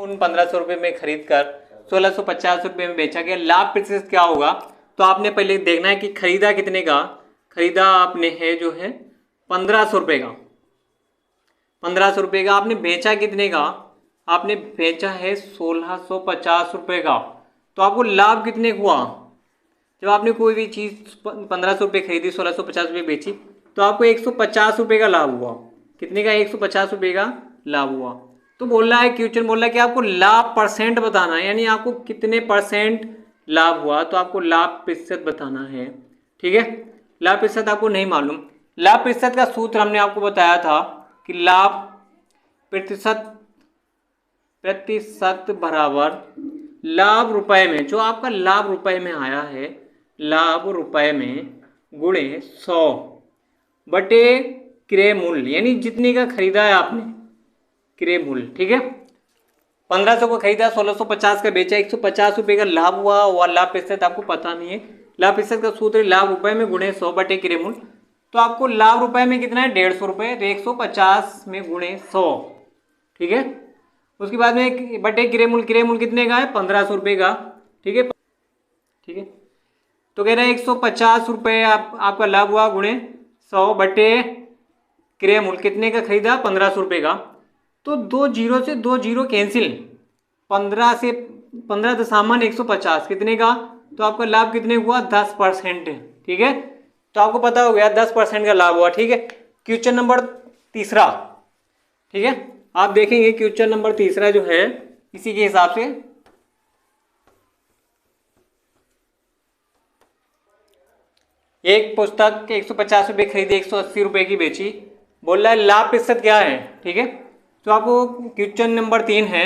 उन 1500 रुपये में खरीद कर 1650 रुपये में बेचा गया, लाभ प्रतिशत क्या होगा? तो आपने पहले देखना है कि खरीदा कितने का, खरीदा आपने है जो है 1500 रुपये का, 1500 रुपये का। आपने बेचा कितने का? आपने बेचा है 1650 रुपये का। तो आपको लाभ कितने हुआ? जब आपने कोई भी चीज़ 1500 रुपये खरीदी, 1650 रुपये बेची, तो आपको 150 रुपये का लाभ हुआ। कितने का? 150 रुपये का लाभ हुआ। तो बोल रहा है, क्वेश्चन बोल रहा है कि आपको लाभ परसेंट बताना है, यानी आपको कितने परसेंट लाभ हुआ, तो आपको लाभ प्रतिशत बताना है। ठीक है, लाभ प्रतिशत आपको नहीं मालूम। लाभ प्रतिशत का सूत्र हमने आपको बताया था कि लाभ प्रतिशत बराबर लाभ रुपए में, जो आपका लाभ रुपए में आया है, लाभ रुपए में गुणे 100 बटे क्रय मूल्य, यानी जितने का खरीदा है आपने क्रय मूल्य। ठीक है, 1500 को खरीदा, 1650 का बेचा, 150 रुपये का लाभ हुआ, और लाभ प्रतिशत आपको पता नहीं है। लाभ प्रतिशत का सूत्र लाभ रुपए में गुणे 100 बटे क्रय मूल्य। तो आपको लाभ रुपए में कितना है? 150 रुपये, तो 150 में गुणे 100। ठीक है, उसके बाद में बटे क्रय मूल्य कितने का है? 1500 रुपये का। ठीक है, ठीक है, तो कह रहे हैं 150 रुपये आपका लाभ हुआ गुणे 100 बटे क्रय मूल्य कितने का खरीदा? 1500 रुपये का। तो 2 जीरो से 2 जीरो कैंसिल, 15 से 15.150 कितने का? तो आपका लाभ कितने हुआ? 10%। ठीक है, तो आपको पता हो गया 10% का लाभ हुआ। ठीक है, क्वेश्चन नंबर तीसरा। ठीक है, आप देखेंगे क्वेश्चन नंबर तीसरा जो है इसी के हिसाब से, एक पुस्तक 150 रुपये खरीदी, 180 रुपये की बेची, बोल रहा है लाभ प्रतिशत क्या है। ठीक है, तो आपको क्वेश्चन नंबर 3 है,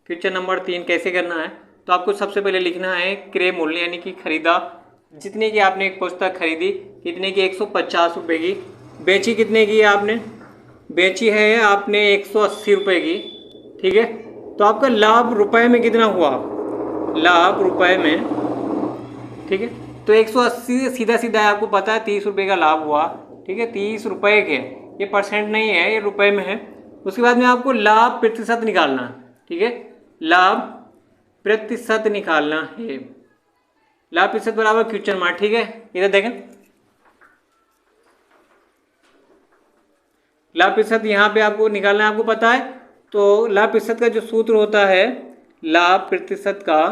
क्वेश्चन नंबर 3 कैसे करना है? तो आपको सबसे पहले लिखना है क्रय मूल्य, यानी कि खरीदा जितने की आपने एक पुस्तक खरीदी, कितने की? 150 रुपये की। बेची कितने की आपने? बेची है आपने 180 रुपये की। ठीक है, तो आपका लाभ रुपए में कितना हुआ? लाभ रुपए में, ठीक है, तो 180 सीधा सीधा आपको पता है 30 रुपये का लाभ हुआ। ठीक है, 30 रुपये के, ये परसेंट नहीं है, ये रुपए में है। उसके बाद में आपको लाभ प्रतिशत निकालना है। ठीक है, लाभ प्रतिशत निकालना है। लाभ प्रतिशत बराबर क्वेश्चन मार्क। ठीक है, इधर देखें, लाभ प्रतिशत यहाँ पे आपको निकालना है, आपको पता है। तो लाभ प्रतिशत का जो सूत्र होता है, लाभ प्रतिशत का,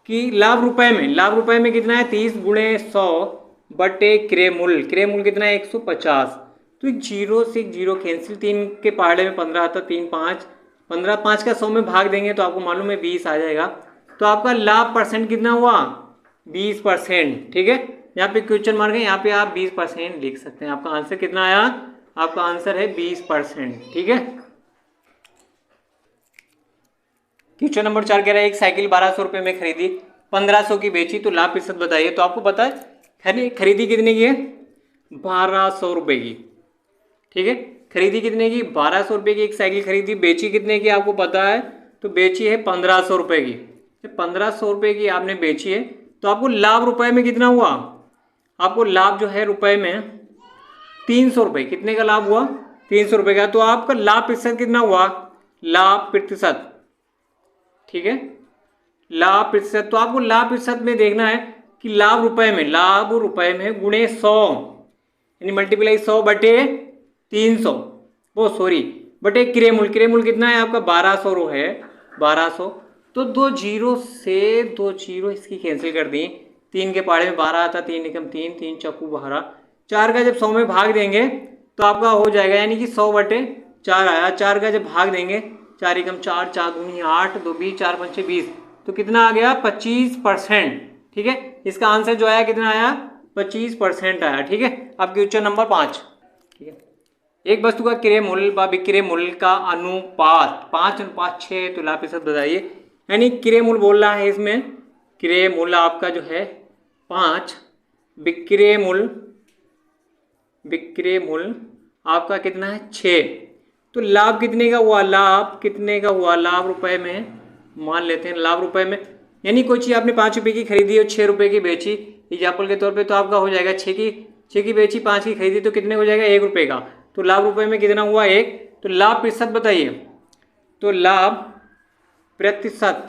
कि लाभ रुपए में कितना है? 30 गुणे 100 बटे क्रय मूल्य, क्रय मूल्य कितना है? 150। तो जीरो से जीरो कैंसिल, 3 के पहाड़े में 15 आता, 3 5 15, 5 का 100 में भाग देंगे तो आपको मालूम है 20 आ जाएगा। तो आपका लाभ परसेंट कितना हुआ? 20%। ठीक है, यहाँ पे क्वेश्चन मार्क है, यहाँ पे आप 20% लिख सकते हैं। आपका आंसर कितना आया? आपका आंसर है 20%। ठीक है, क्वेश्चन नंबर 4 कह रहा है एक साइकिल 1200 रुपये में खरीदी, 1500 की बेची, तो लाभ प्रतिशत बताइए। तो आपको पता है खरीदी कितने की है? 1200 रुपये की। ठीक है, खरीदी कितने की? 1200 रुपये की एक साइकिल खरीदी। बेची कितने की आपको पता है? तो बेची है 1500 रुपये की। 1500 रुपये की आपने बेची है, तो आपको लाभ रुपए में कितना हुआ? आपको लाभ जो है रुपए में 300 रुपये। कितने का लाभ हुआ? 300 रुपये का। तो आपका लाभ प्रतिशत कितना हुआ? लाभ प्रतिशत, ठीक है, लाभ प्रतिशत। तो आपको लाभ प्रतिशत में देखना है कि लाभ रुपए में, लाभ रुपए में गुणे 100, यानी मल्टीप्लाई 100 बटे 300, वो सॉरी बटे क्रय मूल्य। क्रय मूल्य कितना है आपका? 1200 है, 1200। तो 2 जीरो से 2 जीरो इसकी कैंसिल कर दी, 3 के पहाड़े में 12 आता, 3 एकम 3, 3 चक्कू 12, 4 का जब 100 में भाग देंगे तो आपका हो जाएगा, यानी कि 100 बटे 4 आया। 4 का जब भाग देंगे, 4 एकम 4, 4 दूनी 8, 2 20, 4 पंचे 20, तो कितना आ गया? 25%। ठीक है, इसका आंसर जो आया कितना आया? 25% आया। ठीक है, अब क्वेश्चन नंबर 5। ठीक है, एक वस्तु का क्रय मूल्य व विक्रय मूल्य का अनुपात 5:6, तो लाभ प्रतिशत बताइए। यानी क्रय मूल्य बोल रहा है इसमें, क्रय मूल्य आपका जो है 5, विक्रय मूल्य आपका कितना है? 6। तो लाभ कितने का हुआ? लाभ कितने का हुआ? लाभ रुपए में मान लेते हैं, लाभ रुपए में, यानी कोई चीज़ आपने 5 रुपये की खरीदी और 6 रुपये की बेची, एग्जाम्पल के तौर पे, तो आपका हो जाएगा 6 की बेची, 5 की खरीदी, तो कितने हो जाएगा? 1 रुपये का। तो लाभ रुपए में कितना हुआ? 1। तो लाभ प्रतिशत बताइए। तो लाभ प्रतिशत,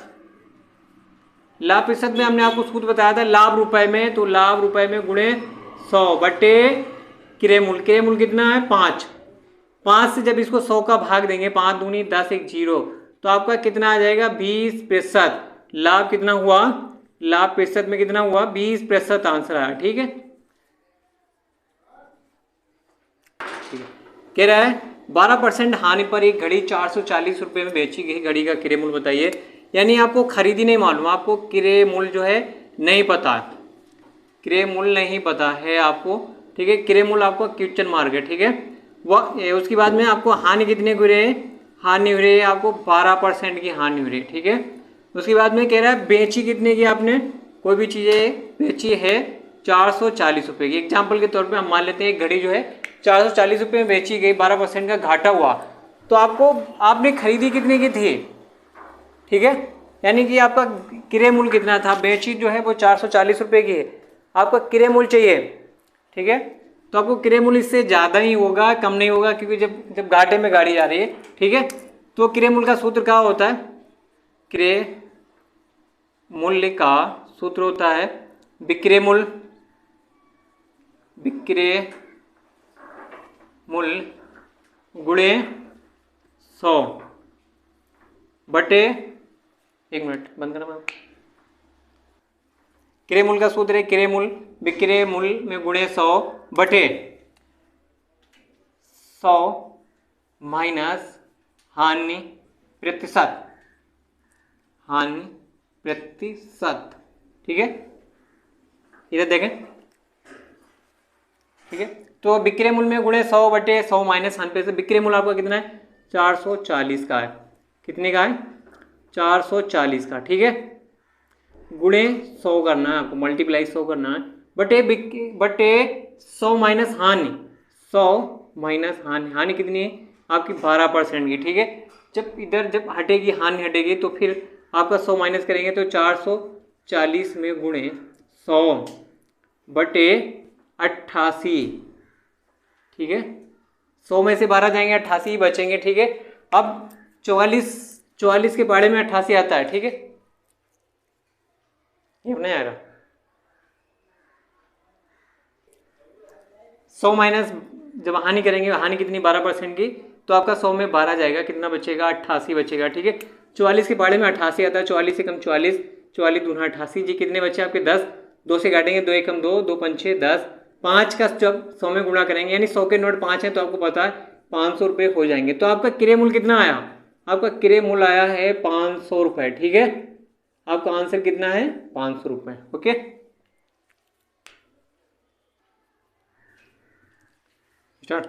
लाभ प्रतिशत में हमने आपको सूत्र बताया था लाभ रुपए में, तो लाभ रुपए में गुणे 100 बटे क्रय मूल्य। क्रय मूल्य कितना है 5। 5 से जब इसको 100 का भाग देंगे, 5 दूनी 10 1 0, तो आपका कितना आ जाएगा 20%। लाभ कितना हुआ, लाभ प्रतिशत में कितना हुआ 20% आंसर आया। ठीक है, कह रहा है 12% हानि पर एक घड़ी 440 रुपये में बेची गई घड़ी का क्रय मूल्य बताइए। यानी आपको खरीदी नहीं मालूम, आपको क्रय मूल्य जो है नहीं पता, क्रय मूल्य नहीं पता है आपको। ठीक है, क्रय मूल्य आपको क्वेश्चन मार्क है। ठीक है, वह उसके बाद में आपको हानि कितने की हो रही है, हानि हो रही है आपको 12% की हानि हो रही है। ठीक है, उसके बाद में कह रहा है बेची कितने की, आपने कोई भी चीज़ें बेची है 440 रुपये की। एग्जाम्पल के तौर पे हम मान लेते हैं एक घड़ी जो है 440 रुपये में बेची गई, 12% का घाटा हुआ, तो आपने खरीदी कितने की थी। ठीक है, यानी कि आपका क्रय मूल्य कितना था, बेची जो है वो 440 रुपये की है, आपका क्रय मूल्य चाहिए। ठीक है, तो आपको क्रय मूल्य इससे ज़्यादा ही होगा, कम नहीं होगा, क्योंकि जब घाटे में गाड़ी जा रही है। ठीक है, तो क्रय मूल्य का सूत्र क्या होता है, क्रय मूल्य का सूत्र होता है विक्रय मूल्य, विक्रय मूल्य गुणे 100 बटे, एक मिनट बंद करना। क्रय मूल्य का सूत्र है क्रय मूल्य विक्रय मूल्य में गुणे 100 बटे 100 माइनस हानि प्रतिशत, हानि प्रतिशत। ठीक है, इधर देखें। ठीक है, तो विक्रय मूल्य में गुणे 100 बटे 100 माइनस हानि प्रतिशत। विक्रय मूल्य आपका कितना है 440 का है, कितने का है 440 का। ठीक है, गुणे 100 करना है आपको, मल्टीप्लाई 100 करना है, बटे 100 माइनस हानि, 100 माइनस हानि, हानि कितनी है आपकी 12% की। ठीक है, जब हटेगी हानि हटेगी तो फिर आपका 100 माइनस करेंगे तो 440 में गुणे 100 बटे 88। ठीक है, 100 में से 12 जाएंगे 88 बचेंगे। ठीक है, अब 44 के बारे में 88 आता है। ठीक है, ये नहीं आ रहा, 100 माइनस जब हानि करेंगे, हानि कितनी 12% की, तो आपका 100 में 12 जाएगा, कितना बचेगा 88 बचेगा। ठीक है, 44 के बारे में 88 आता है, 44 से कम 44, 44 दूना 88 जी, कितने बचे आपके 10, 2 से काटेंगे 2 एकम 2, 2 पंचे 10, 5 का जब 100 में गुणा करेंगे, यानी 100 के नोट 5 हैं तो आपको पता है 500 रुपये हो जाएंगे। तो आपका क्रय मूल्य कितना आया, आपका क्रय मूल्य आया है 500 रुपये। ठीक है, आपका आंसर कितना है 500 रुपये। Okay, start.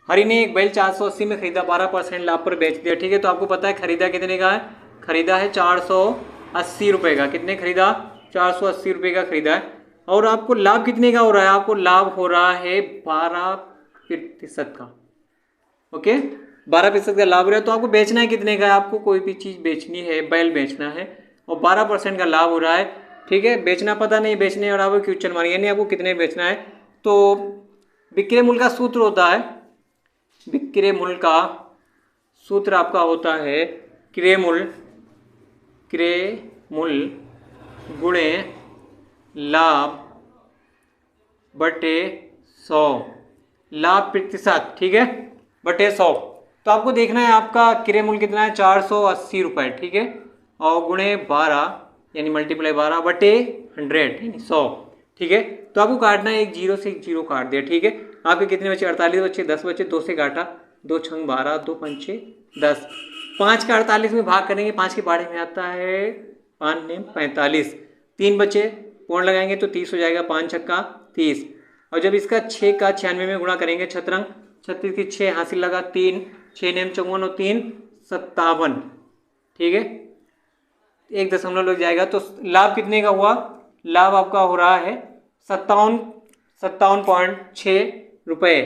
हरि ने एक बैल 480 में खरीदा, 12% लाभ पर बेच दिया। ठीक है, तो आपको पता है खरीदा कितने का है, खरीदा है 480 रुपये का। कितने खरीदा 480 रुपये का खरीदा है, और आपको लाभ कितने का हो रहा है, आपको लाभ हो रहा है 12% का। ओके, 12% का लाभ हो रहा है, तो आपको बेचना है कितने का, आपको कोई भी चीज़ बेचनी है, बैल बेचना है और 12% का लाभ हो रहा है। ठीक है, बेचना पता नहीं, बेचने और आपको क्वेश्चन मार्क, यानी आपको कितने बेचना है। तो विक्रय मूल्य का सूत्र होता है, विक्रय मूल्य का सूत्र आपका होता है क्रय मूल्य गुणे लाभ बटे 100, लाभ प्रतिशत। ठीक है, बटे 100। तो आपको देखना है आपका क्रय मूल्य कितना है 480 रुपये। ठीक है, और गुणे 12 यानी मल्टीप्लाई 12 बटे 100 यानी 100। ठीक है, तो आपको काटना है, एक 0 से एक 0 काट दिया। ठीक है, आपके कितने बचे 48 बचे, 10 बचे, 2 से काटा, 2 छंग 12, 2 पंचे 10, 5 का 48 में भाग करेंगे, 5 के बारे में आता है 5 ने 45, 3 बचे, पूर्ण लगाएंगे तो 30 हो जाएगा, 5 छक्का 30, और जब इसका 6 का 96 में गुणा करेंगे, छत्रंग 36 की 6 हासिल लगा 3, 6 नेम 54 और 3 57। ठीक है, 1 दशमलव लग जाएगा, तो लाभ कितने का हुआ, लाभ आपका हो रहा है 57.6 रुपये।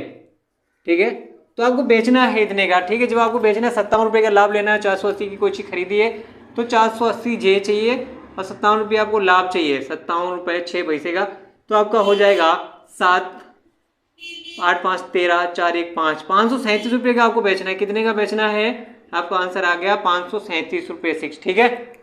ठीक है, तो आपको बेचना है इतने का। ठीक है, जब आपको बेचना है 57 रुपये का लाभ लेना है, 480 की कोई चीज़ खरीदी है तो 480 जे चाहिए और 57 रुपये आपको लाभ चाहिए, 57 रुपये 6 पैसे का, तो आपका हो जाएगा 7, 8, 5, 13, 4, 1, 5, 537 रुपये का आपको बेचना है। कितने का बेचना है आपका आंसर आ गया 537 रुपये 6। ठीक है।